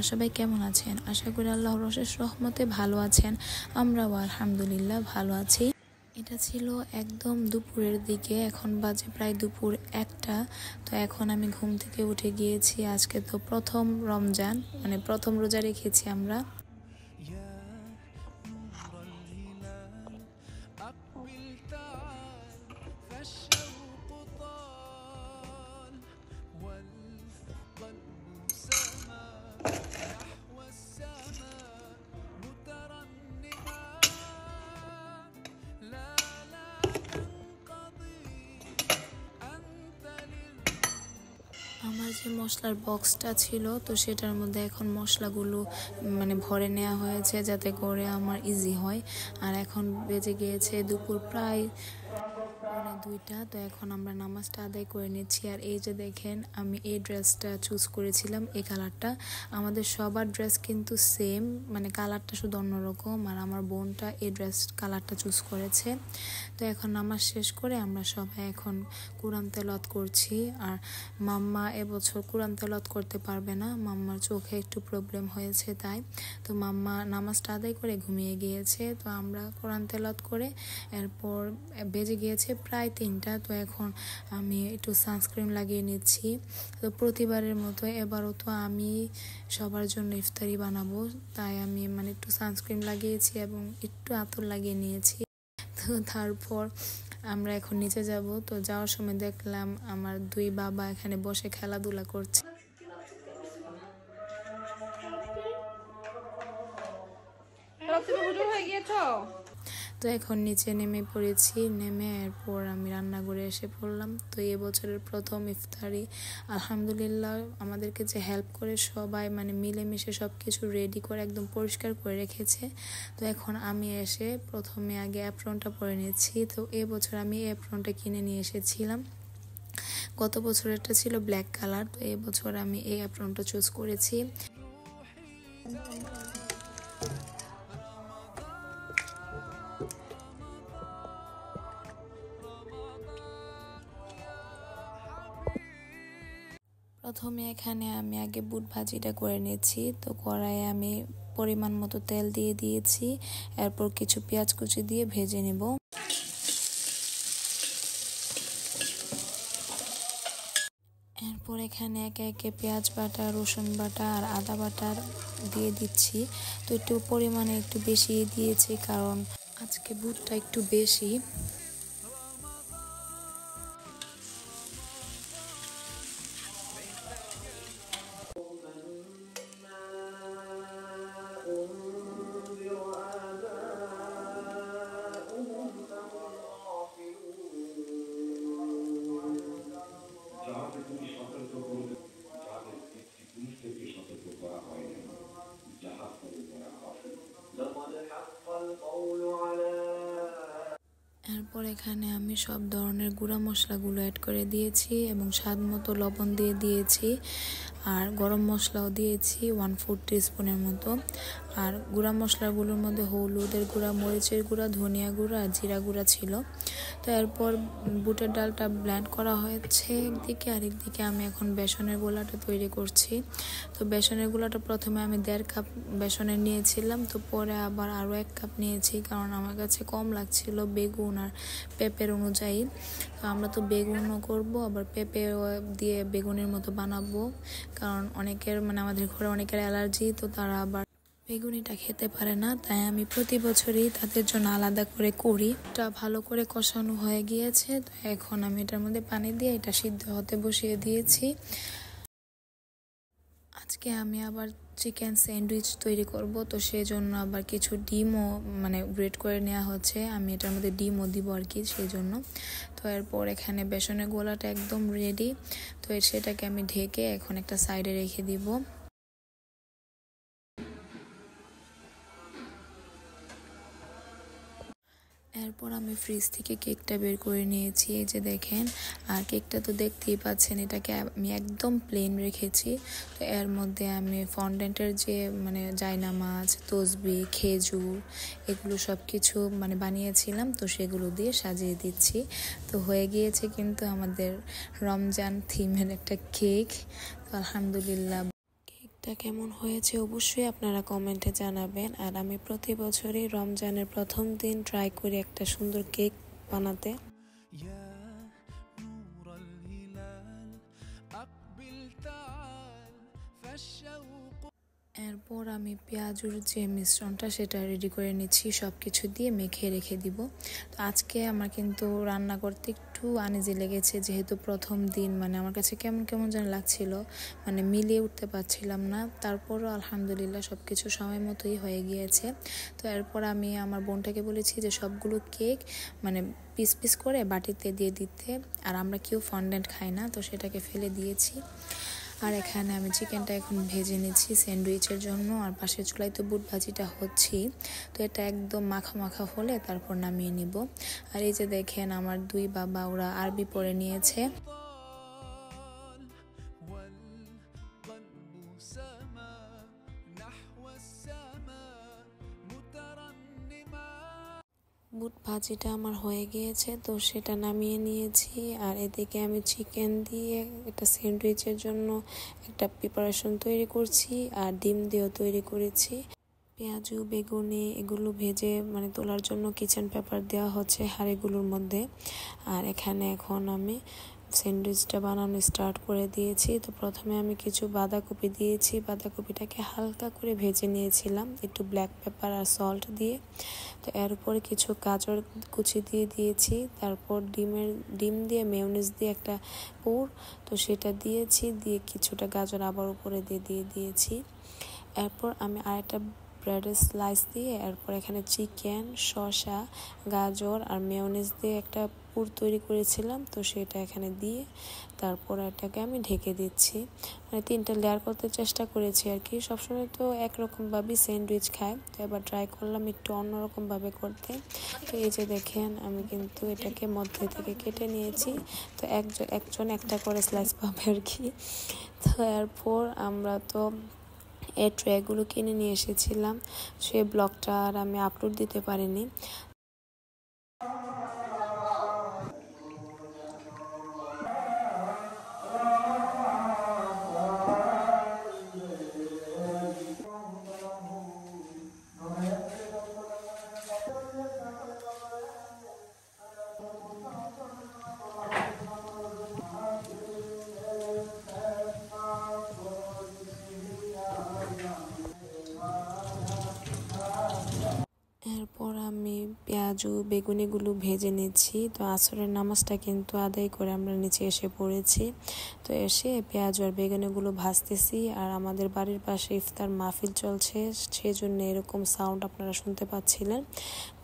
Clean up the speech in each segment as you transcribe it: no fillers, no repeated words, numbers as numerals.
সবাই কেমন আছেন? আশা করি আল্লাহর অশেষ রহমতে ভালো আছেন। আমরাও আলহামদুলিল্লাহ ভালো আছি। এটা ছিল একদম দুপুরের দিকে, এখন বাজে প্রায় দুপুর 1টা। তো এখন আমি ঘুম থেকে উঠে গিয়েছি। আজকে তো প্রথম রমজান, মানে প্রথম রোজা রেখেছি আমরা। আমার যে মশলার বক্সটা ছিল, তো সেটার মধ্যে এখন মশলাগুলো মানে ভরে নেওয়া হয়েছে যাতে করে আমার ইজি হয়। আর এখন বেজে গিয়েছে দুপুর প্রায় 2টা। তো এখন আমরা নামাজটা আদায় করে নিচ্ছি। আর এই যে দেখেন, আমি এই ড্রেসটা চুজ করেছিলাম, এই কালারটা। আমাদের সবার ড্রেস কিন্তু সেম, মানে কালারটা শুধু অন্যরকম। আর আমার বোনটা এই ড্রেস কালারটা চুজ করেছে। তো এখন নামাজ শেষ করে আমরা সবাই এখন কোরআন তেলাওয়াত করছি। আর মাম্মা এবছর কোরআন তেলাওয়াত করতে পারবে না, মাম্মার চোখে একটু প্রবলেম হয়েছে তাই। তো মাম্মা নামাজটা আদায় করে ঘুমিয়ে গিয়েছে। তো আমরা কোরআন তেলাওয়াত করে এরপর বেজে গিয়েছে প্রায় 3টা। তো এখন আমি একটু সানস্ক্রিন লাগিয়ে নিচ্ছি। তো প্রতিবারের মতো এবারও তো আমি সবার জন্য ইফতারি বানাবো, তাই আমি মানে একটু সানস্ক্রিন লাগিয়েছি এবং একটু আতর লাগিয়ে নিয়েছি। তো তারপর আমরা এখন নিচে যাব। তো যাওয়ার সময় দেখলাম আমার 2 বাবা এখানে বসে খেলাধুলা করছে। তো এখন নিচে নেমে পড়েছি, নেমে এরপর আমি রান্নাঘরে এসে পড়লাম। তো এবছরের প্রথম ইফতারি আলহামদুলিল্লাহ আমাদেরকে যে হেল্প করে সবাই মানে মিলেমিশে সব কিছু রেডি করে একদম পরিষ্কার করে রেখেছে। তো এখন আমি এসে প্রথমে আগে অ্যাপ্রনটা পরে নিয়েছি। তো এবছর আমি এই অ্যাপ্রনটা কিনে নিয়ে এসেছিলাম। গত বছরেরটা ছিল ব্ল্যাক কালার, তো এবছর আমি এই অ্যাপ্রনটা চুজ করেছি। প্রথমে এখানে আমি আগে বুট ভাজিটা করে নিয়েছি। তো কড়াইয়ে আমি পরিমাণ মতো তেল দিয়ে দিয়েছি, এরপর কিছু পেঁয়াজ কুচি দিয়ে ভেজে নেব। এরপর এখানে একে একে পেঁয়াজ বাটা, রসুন বাটা আর আদা বাটা দিয়ে দিচ্ছি। তো একটু পরিমাণে একটু বেশি দিয়েছি কারণ আজকে বুটটা একটু বেশি। এরপর এখানে আমি সব ধরনের গুঁড়া মশলাগুলো অ্যাড করে দিয়েছি এবং স্বাদ মতো লবণ দিয়ে দিয়েছি। আর গরম মশলাও দিয়েছি 1/4 টিস্পুনের মতো। আর গুঁড়া মশলাগুলোর মধ্যে হলুদের গুঁড়া, মরিচের গুঁড়া, ধনিয়া গুঁড়া আর জিরা গুঁড়া ছিল। তো এরপর বুটের ডালটা ব্লেন্ড করা হয়েছে একদিকে, আরেকদিকে আমি এখন বেসনের গোলাটা তৈরি করছি। তো বেসনের গোলাটা প্রথমে আমি 1.5 কাপ বেসনের নিয়েছিলাম, তো পরে আবার আরও 1 কাপ নিয়েছি কারণ আমার কাছে কম লাগছিল বেগুন আর পেঁপের অনুযায়ী। তো আমরা তো বেগুনও করব, আবার পেঁপে দিয়ে বেগুনের মতো বানাবো কারণ অনেকের মানে আমাদের ঘরে অনেকের অ্যালার্জি, তো তারা আবার বেগুনিটা খেতে পারে না। তাই আমি প্রতি বছরই তাদের জন্য আলাদা করে করি। এটা ভালো করে কষানো হয়ে গিয়েছে। তো এখন আমি এটার মধ্যে পানি দিয়ে এটা সিদ্ধ হতে বসিয়ে দিয়েছি। আজকে আমি আবার চিকেন স্যান্ডউইচ তৈরি করব, তো সেই জন্য আবার কিছু ডিমও মানে গ্রেট করে নেওয়া হচ্ছে। আমি এটার মধ্যে ডিমও দিব আর কি, সেই জন্য। তো এরপর এখানে বেসনের গোলাটা একদম রেডি। তো সেটাকে আমি ঢেকে এখন একটা সাইডে রেখে দিব। এরপর আমি ফ্রিজ থেকে কেকটা বের করে নিয়েছি, এই যে দেখেন। আর কেকটা তো দেখতেই পাচ্ছেন, এটাকে আমি একদম প্লেন রেখেছি। তো এর মধ্যে আমি ফন্ডেন্টের যে মানে জায়নামাজ, তসবি, খেজুর এগুলো সব কিছু মানে বানিয়েছিলাম, তো সেগুলো দিয়ে সাজিয়ে দিচ্ছি। তো হয়ে গিয়েছে কিন্তু আমাদের রমজান থিমের একটা কেক। তো আলহামদুলিল্লাহ কেকটা কেমন হয়েছে অবশ্যই আপনারা কমেন্টে জানাবেন। আর আমি প্রতি বছরই রমজানের প্রথম দিন ট্রাই করি একটা সুন্দর কেক বানাতে। এরপর আমি পেঁয়াজুর যে মিশ্রণটা সেটা রেডি করে নিচ্ছি, সব কিছু দিয়ে মেখে রেখে দিব। তো আজকে আমার কিন্তু রান্না করতে একটু আনইজি লেগেছে, যেহেতু প্রথম দিন মানে আমার কাছে কেমন কেমন যেন লাগছিল, মানে মিলিয়ে উঠতে পারছিলাম না। তারপরও আলহামদুলিল্লাহ সব কিছু সময় মতোই হয়ে গিয়েছে। তো এরপর আমি আমার বোনটাকে বলেছি যে সবগুলো কেক মানে পিস পিস করে বাটিতে দিয়ে দিতে, আর আমরা কেউ ফন্ডেন্ট খাই না, তো সেটাকে ফেলে দিয়েছি। আর এখানে আমি চিকেনটা এখন ভেজে নিচ্ছি স্যান্ডউইচের জন্য, আর পাশের চুলায় তো বুট ভাজিটা হচ্ছি। তো এটা একদম মাখা মাখা হলে তারপর নামিয়ে নিব। আর এই যে দেখেন আমার দুই বাবা ওরা আরবি পড়ে নিয়েছে। বুট ভাজিটা আমার হয়ে গিয়েছে, তো সেটা নামিয়ে নিয়েছি। আর এদিকে আমি চিকেন দিয়ে একটা স্যান্ডউইচের জন্য একটা প্রিপারেশন তৈরি করছি, আর ডিম দিয়েও তৈরি করেছি। পেঁয়াজু বেগুনি এগুলো ভেজে মানে তোলার জন্য কিচেন পেপার দেওয়া হচ্ছে হাঁড়িগুলোর মধ্যে। আর এখানে এখন আমি স্যান্ডউইচটা বানানো স্টার্ট করে দিয়েছি। তো প্রথমে আমি কিছু বাঁধাকপি দিয়েছি, বাঁধাকপিটাকে হালকা করে ভেজে নিয়েছিলাম একটু ব্ল্যাক পেপার আর সল্ট দিয়ে। তো এর উপরে কিছু গাজর কুচি দিয়ে দিয়েছি, তারপর ডিম দিয়ে মেয়োনিজ দিয়ে একটা পুর, তো সেটা দিয়েছি, দিয়ে কিছুটা গাজর আবার উপরে দিয়ে দিয়েছি। এরপর আমি আরেকটা ব্রেডের স্লাইস দিয়ে এরপর এখানে চিকেন, শসা, গাজর আর মেয়োনিজ দিয়ে একটা পুর তৈরি করেছিলাম, তো সেটা এখানে দিয়ে তারপর এটাকে আমি ঢেকে দিচ্ছি। মানে 3টা লেয়ার করতে চেষ্টা করেছি আর কি। সবসময় তো একরকমভাবেই স্যান্ডউইচ খাই, তো এবার ট্রাই করলাম একটু অন্যরকমভাবে করতে। তো এই যে দেখেন আমি কিন্তু এটাকে মধ্যে থেকে কেটে নিয়েছি, তো একজন একটা করে স্লাইস পাবে আর কি। তো এরপর আমরা তো এই ট্রেগুলো কিনে নিয়ে এসেছিলাম, সেই ব্লগটা আর আমি আপলোড দিতে পারিনি। এরপর আমি পেঁয়াজু বেগুনিগুলো ভেজে নিচ্ছি। তো আসরের নামাজটা কিন্তু আদায় করে আমরা নিচে এসে পড়েছি। তো এসে পেঁয়াজু আর বেগুনিগুলো ভাজতেছি, আর আমাদের বাড়ির পাশে ইফতার মাহফিল চলছে, সেজন্য এরকম সাউন্ড আপনারা শুনতে পাচ্ছিলেন।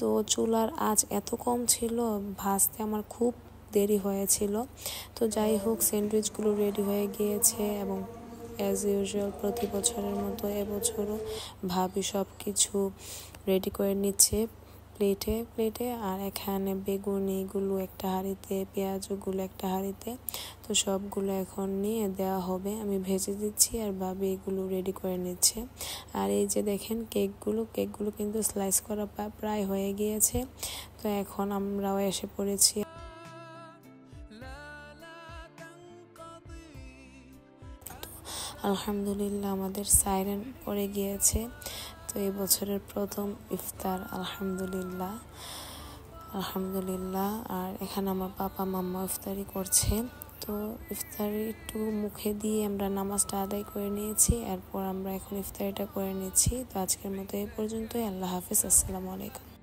তো চুলার আঁচ এত কম ছিল, ভাজতে আমার খুব দেরি হয়েছিল। তো যাই হোক স্যান্ডউইচগুলো রেডি হয়ে গিয়েছে, এবং অ্যাজ ইউজুয়াল প্রতি বছরের মতো এবছরও ভাবি সব কিছু রেডি করে নিচ্ছে প্লেটে। আর এখানে বেগুনিগুলো একটা হাঁড়িতে, পেঁয়াজগুলো একটা হাঁড়িতে, তো সবগুলো এখন নিয়ে দেওয়া হবে। আমি ভেজে দিচ্ছি আর ভাবি এগুলো রেডি করে নিচ্ছে। আর এই যে দেখেন কেকগুলো কিন্তু স্লাইস করা প্রায় হয়ে গিয়েছে। তো এখন আমরাও এসে পড়েছি। আলহামদুলিল্লাহ আমাদের সাইরেন পড়ে গিয়েছে। তো এই বছরের প্রথম ইফতার আলহামদুলিল্লাহ। আর এখানে আমার পাপা মাম্মা ইফতারি করছে। তো ইফতারি একটু মুখে দিয়ে আমরা নামাজটা আদায় করে নিয়েছি, এরপর আমরা এখন ইফতারিটা করে নিচ্ছি। তো আজকের মতো এই পর্যন্তই। আল্লাহ হাফিজ, আসসালামু আলাইকুম।